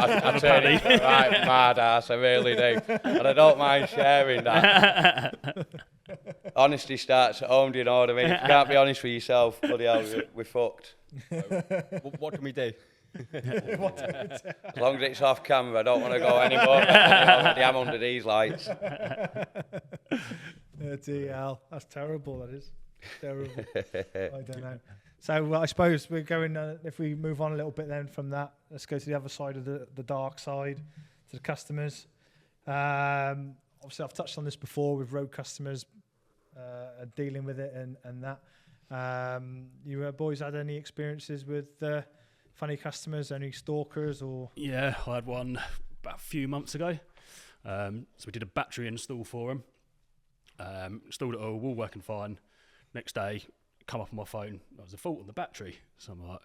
I turn it right mad ass, I really do. And I don't mind sharing that. Honesty starts at home, do you know what I mean? If you can't be honest with yourself, bloody hell, we're fucked. What can we do? As long as it's off camera, I don't want to go anymore. I already am under these lights. DL, that's terrible, that is. Terrible. I don't know. So I suppose we're going, if we move on a little bit then from that, let's go to the other side of the dark side, to the customers. Obviously, I've touched on this before with road customers, dealing with it and that. You boys had any experiences with funny customers, any stalkers or? Yeah, I had one about a few months ago. So we did a battery install for him. Installed it all working fine. Next day, come up on my phone, there was a fault on the battery. So I'm like,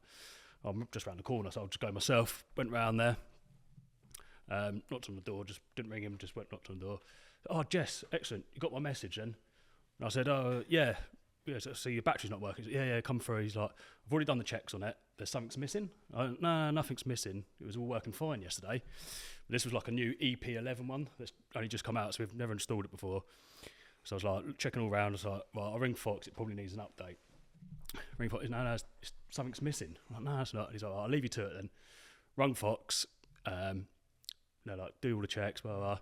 I'm just around the corner, so I'll just go myself. Went round there, knocked on the door, just didn't ring him, just knocked on the door. Oh, Jess, excellent, you got my message then? And I said, oh, yeah, so your battery's not working. He said, yeah, come through. He's like, I've already done the checks on it. There's something's missing. I went, no, nothing's missing. It was all working fine yesterday. But this was like a new EP11 one that's only just come out, so we've never installed it before. So I was like, checking all around. I was like, well, I'll ring Fox, it probably needs an update. Ring Fox, no, something's missing. I'm like, no, it's not. He's like, I'll leave you to it then. Rung Fox, like, do all the checks, blah, blah.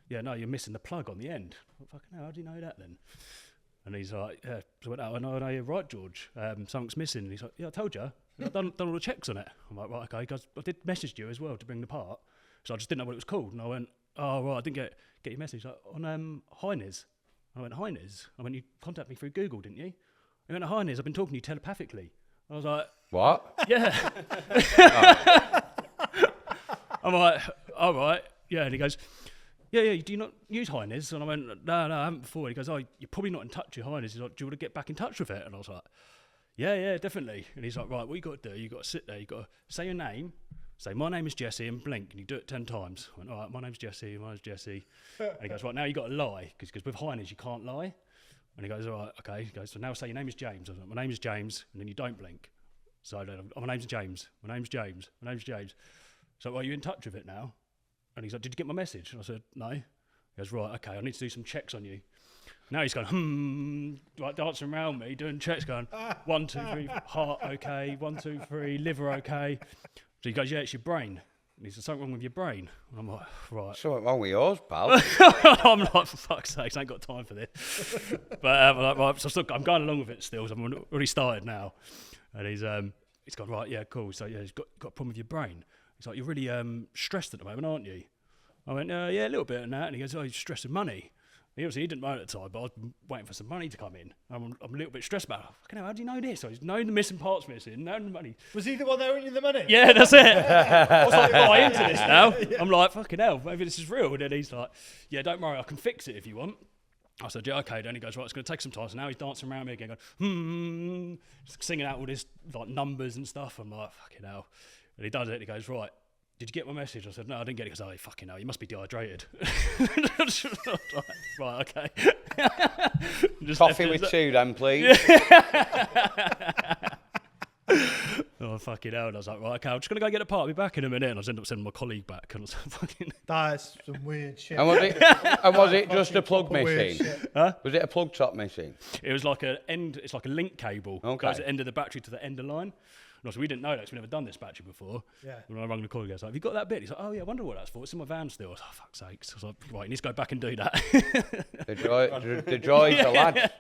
Yeah, no, you're missing the plug on the end. Well, fucking hell, how do you know that then? And he's like, yeah. So I went, oh, no, you're right, George. Something's missing. And he's like, yeah, I told you. I've done all the checks on it. I'm like, right, okay, guys, I did message you as well to bring the part. So I just didn't know what it was called. And I went, oh, right, I didn't get your message. Like, on Heinz. I went, Heinz? I went, you contacted me through Google, didn't you? He went, Heinz, I've been talking to you telepathically. I was like, what? Yeah. I'm like, all right. Yeah, and he goes, yeah, do you not use Heinz? And I went, no, I haven't before. He goes, oh, you're probably not in touch with Heinz. He's like, do you want to get back in touch with it? And I was like, yeah, definitely. And he's like, right, what you got to do, you got to sit there, you got to say your name, say, my name is Jesse, and blink, and you do it 10 times. I went, all right, my name's Jesse. And he goes, right, now you got to lie, because with Heinz you can't lie. And he goes, all right, okay. He goes, so now say your name is James. I was like, my name is James, and then you don't blink. So I don't, oh, my name's James. So are you in touch with it now? And he's like, did you get my message? And I said, no. He goes, right, okay, I need to do some checks on you. Now he's going, like dancing around me, doing checks, going, 1, 2, 3, heart okay, 1, 2, 3, liver okay. So he goes, yeah, it's your brain. And he said, something wrong with your brain. And I'm like, right. Something wrong with yours, pal. I'm like, for fuck's sake, I ain't got time for this. But I'm like, right, so I'm going along with it still, so I'm already started now. And he's gone, right, yeah, cool. So yeah, he's got a problem with your brain. He's like, you're really stressed at the moment, aren't you? I went, yeah, a little bit and that. And he goes, oh, you're stressed with money. He didn't know at the time, but I was waiting for some money to come in. I'm a little bit stressed about it. Fucking hell, how do you know this? So he's known the missing parts missing, known the money. Was he the one that owed you the money? Yeah, that's it. I was like, buy into this now. I'm like, fucking hell, maybe this is real. And then he's like, yeah, don't worry, I can fix it if you want. I said, yeah, okay. Then he goes, right, it's going to take some time. So now he's dancing around me again, going, singing out all this like numbers and stuff. I'm like, fucking hell. And he does it. And he goes, right, did you get my message? I said, no, I didn't get it. He goes, oh, fucking hell, you must be dehydrated. Right, okay. Coffee with 2 then, please. Oh, fucking hell. And I was like, right, okay, I'm just going to go get a part. I'll be back in a minute. And I ended up sending my colleague back. And I was like, fucking... That's some weird shit. And was it just a plug missing? Huh? Was it a plug top missing? It was like it's like a link cable. Okay. Goes at the end of the battery to the end of the line. And also, we didn't know that because we've never done this battery before. Yeah. When I rang the call, he goes, have you got that bit? He's like, oh yeah, I wonder what that's for. It's in my van still. I was like, oh, fuck's sakes. I was like, right, you need to go back and do that. The joys of lads.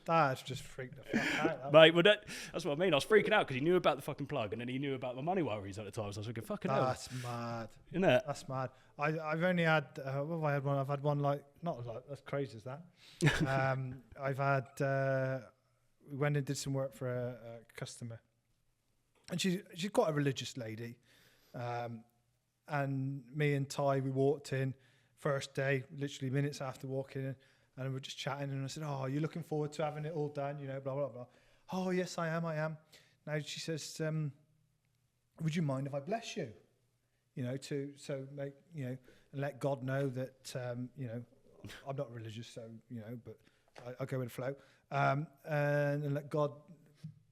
That's just freaked the fuck out. Mate, well, that's what I mean. I was freaking out because he knew about the fucking plug and then he knew about my money worries at the time. So I was thinking, fucking hell. That's mad. Isn't it? That's mad. I've only had, what have I had one? I've had one like, not like, as crazy as that. I've had, we went and did some work for a customer. And she's quite a religious lady. And me and Ty, we walked in first day, literally minutes after walking in, and we were just chatting. And I said, oh, are you looking forward to having it all done? You know, blah, blah, blah. Oh, yes, I am. Now she says, would you mind if I bless you? You know, make, you know, and let God know that, you know, I'm not religious, so, you know, but I go with the flow. And let God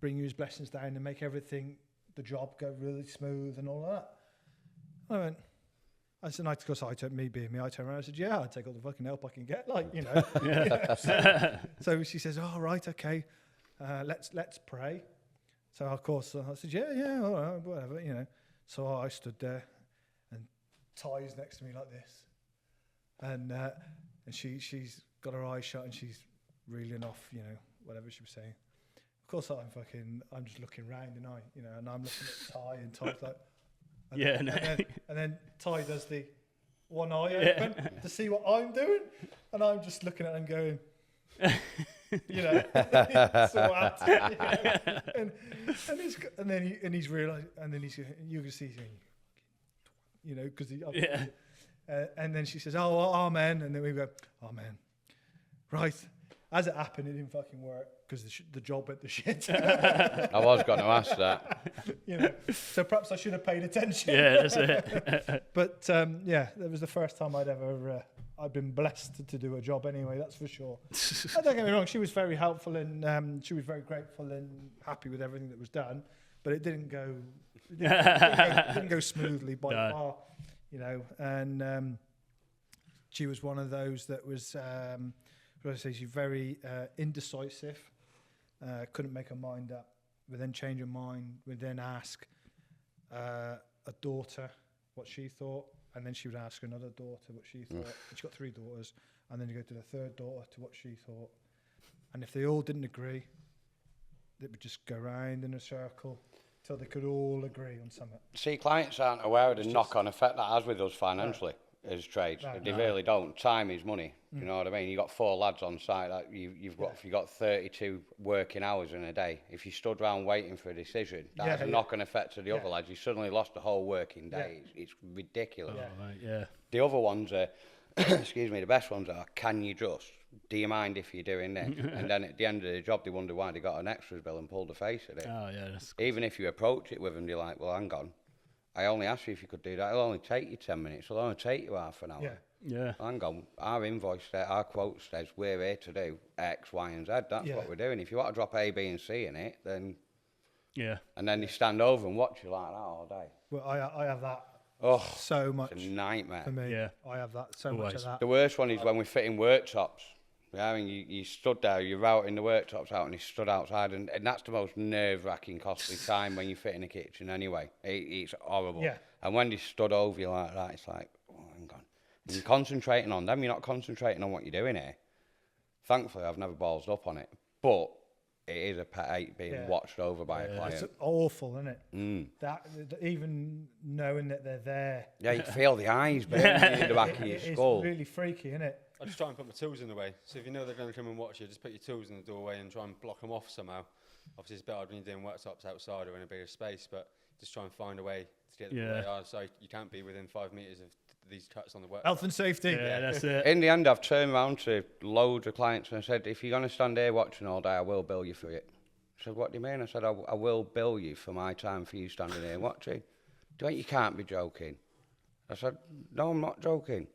bring you his blessings down and make everything, the job go really smooth and all of that. I went, I said, of course, I turned around. I said, yeah, I'll take all the fucking help I can get, like, you know. So she says, oh, right, okay, let's pray. So, of course, I said, yeah, all right, whatever, you know. So I stood there, and Ty's next to me like this. And she's got her eyes shut, and she's reeling off, you know, whatever she was saying. Of course, I'm just looking round, and I'm looking at Ty, and Ty's like, and then Ty does the one eye open to see what I'm doing, and I'm just looking at him going, you know, so and he's realised, and then you can see, you know, because and then she says, oh, amen, and then we go, amen, right. As it happened, it didn't fucking work because the job went to shit. I was going to ask that. You know, so perhaps I should have paid attention. Yeah, that's it. But that was the first time I'd been blessed to do a job anyway. That's for sure. Don't get me wrong; she was very helpful and she was very grateful and happy with everything that was done. But it didn't go smoothly by far, you know. And she was one of those that was. She's very indecisive, couldn't make her mind up, would then change her mind, would then ask a daughter what she thought, and then she would ask another daughter what she thought. She's got 3 daughters, and then you go to the third daughter to what she thought. And if they all didn't agree, it would just go round in a circle till they could all agree on something. See, clients aren't aware of the knock-on effect that has with us financially. As trades, they really don't. Time is money. You know what I mean? You got 4 lads on site. That you've got 32 working hours in a day. If you stood around waiting for a decision, that has a knock-on effect to the other lads. You suddenly lost a whole working day. It's ridiculous. The other ones are, excuse me, the best ones are, can you just? Do you mind if you're doing this? And then at the end of the job, they wonder why they got an extras bill and pulled the face at it. Oh yeah. That's Even if you approach it with them, they're like, well, hang on. I only asked you if you could do that. It'll only take you 10 minutes. It'll only take you half an hour. Yeah. Hang on. Our invoice, our quote says we're here to do X, Y, and Z. That's what we're doing. If you want to drop A, B, and C in it, then... Yeah. And then they stand over and watch you like that all day. Well, I have that so much. It's a nightmare. For me. Yeah. I have that so much of that. The worst one is when we're fitting worktops. Yeah, I mean, you stood there, you're routing the worktops out, and he stood outside, and that's the most nerve-wracking, costly time when you fit in a kitchen anyway. It's horrible. Yeah. And when they stood over you like that, it's like, oh, hang on. And you're concentrating on them, you're not concentrating on what you're doing here. Thankfully, I've never ballsed up on it, but it is a pet hate being watched over by a client. It's awful, isn't it? That even knowing that they're there. Yeah, you can feel the eyes burning in the back of your skull. It's really freaky, isn't it? I just try and put my tools in the way. So if you know they're going to come and watch you, just put your tools in the doorway and try and block them off somehow. Obviously, it's better when you're doing worktops outside or in a bigger space, but just try and find a way to get them where they are. So you can't be within 5 metres of these cuts on the worktop. Health and safety. Yeah, that's it. In the end, I've turned around to loads of clients and said, if you're going to stand here watching all day, I will bill you for it. I said, what do you mean? I said, I will bill you for my time for you standing here watching. You can't be joking. I said, no, I'm not joking.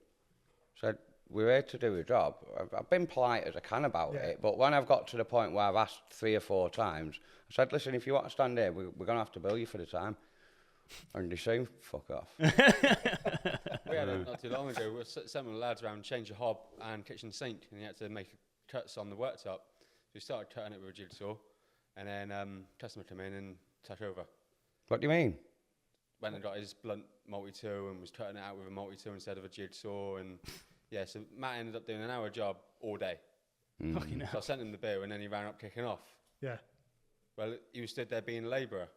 I said, we're here to do a job. I've been polite as I can about it, but when I've got to the point where I've asked 3 or 4 times, I said, listen, if you want to stand here, we're going to have to bill you for the time. And they say, fuck off. We had it not too long ago. We were sending the lads around, change the hob and kitchen sink, and he had to make cuts on the worktop. So we started cutting it with a jigsaw, and then customer came in and touched over. What do you mean? Went and got his blunt multi-tool and was cutting it out with a multi-tool instead of a jigsaw, and yeah, so Matt ended up doing an hour job all day. Fucking hell. So I sent him the bill, and then he ran up kicking off. Yeah. Well, he was stood there being a labourer.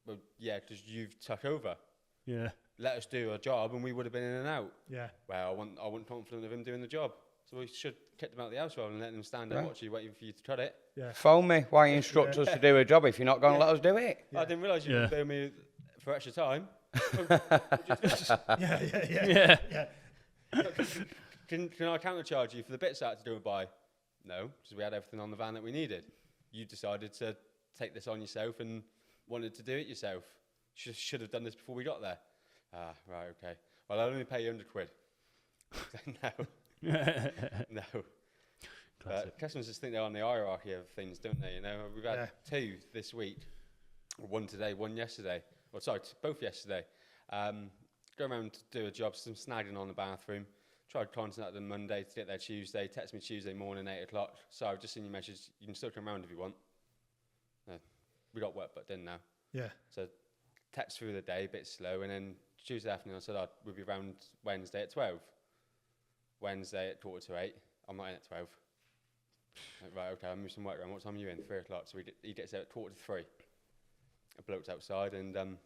Well, yeah, because you've took over. Yeah. Let us do a job, and we would have been in and out. Yeah. Well, I wasn't confident of him doing the job, so we should kick them out of the house rather than letting them stand there watch you, waiting for you to cut it. Yeah. Phone me. Why you instruct us to do a job if you're not going to let us do it? Yeah. I didn't realise you would bill me for extra time. Yeah. Can I countercharge you for the bits I had to do and buy? No, because we had everything on the van that we needed. You decided to take this on yourself and wanted to do it yourself. Should have done this before we got there. Ah, right, okay. Well, I'll only pay you £100. No. Customers just think they're on the hierarchy of things, don't they? You know, we've had 2 this week. 1 today, 1 yesterday. Well, sorry, both yesterday. go around to do a job, some snagging on the bathroom. Tried contacting them Monday to get there Tuesday. Text me Tuesday morning, 8 o'clock. So I've just seen your message. You can still come around if you want. We got work booked in now. Yeah. So text through the day, a bit slow. And then Tuesday afternoon, I said we'll be around Wednesday at 12. Wednesday at 7:45. I'm not in at 12. Right, okay, I'll move some work around. What time are you in? 3 o'clock. So he gets there at 2:45. A bloke's outside and,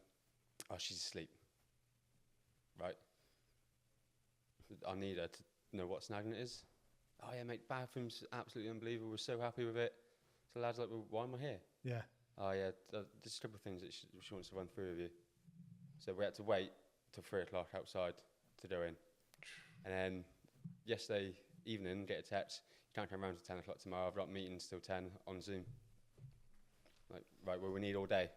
she's asleep. Right. I need her to know what snagging it is. Oh yeah, mate, bathroom's absolutely unbelievable. We're so happy with it. So the lad's like, well, why am I here? Yeah. Oh yeah, there's a couple of things that she wants to run through with you. So we had to wait till 3 o'clock outside to go in. And then yesterday evening, get a text, you can't come around till 10 o'clock tomorrow. I've got meetings till 10 on Zoom. Like, right, well, we need all day.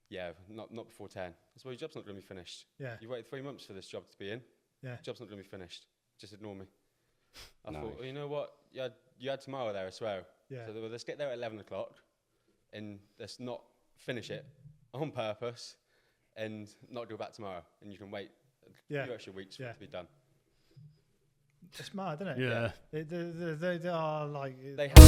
Yeah, not before 10. That's why your job's not going to be finished. Yeah. You waited 3 months for this job to be in. Yeah. Job's not going to be finished. Just ignore me. I Nice. thought, well, you know what? You had tomorrow there as well. Yeah. So let's get there at 11 o'clock and let's not finish it on purpose and not go back tomorrow. And you can wait a few extra weeks for it to be done. It's mad, isn't it? Yeah. They are like... They have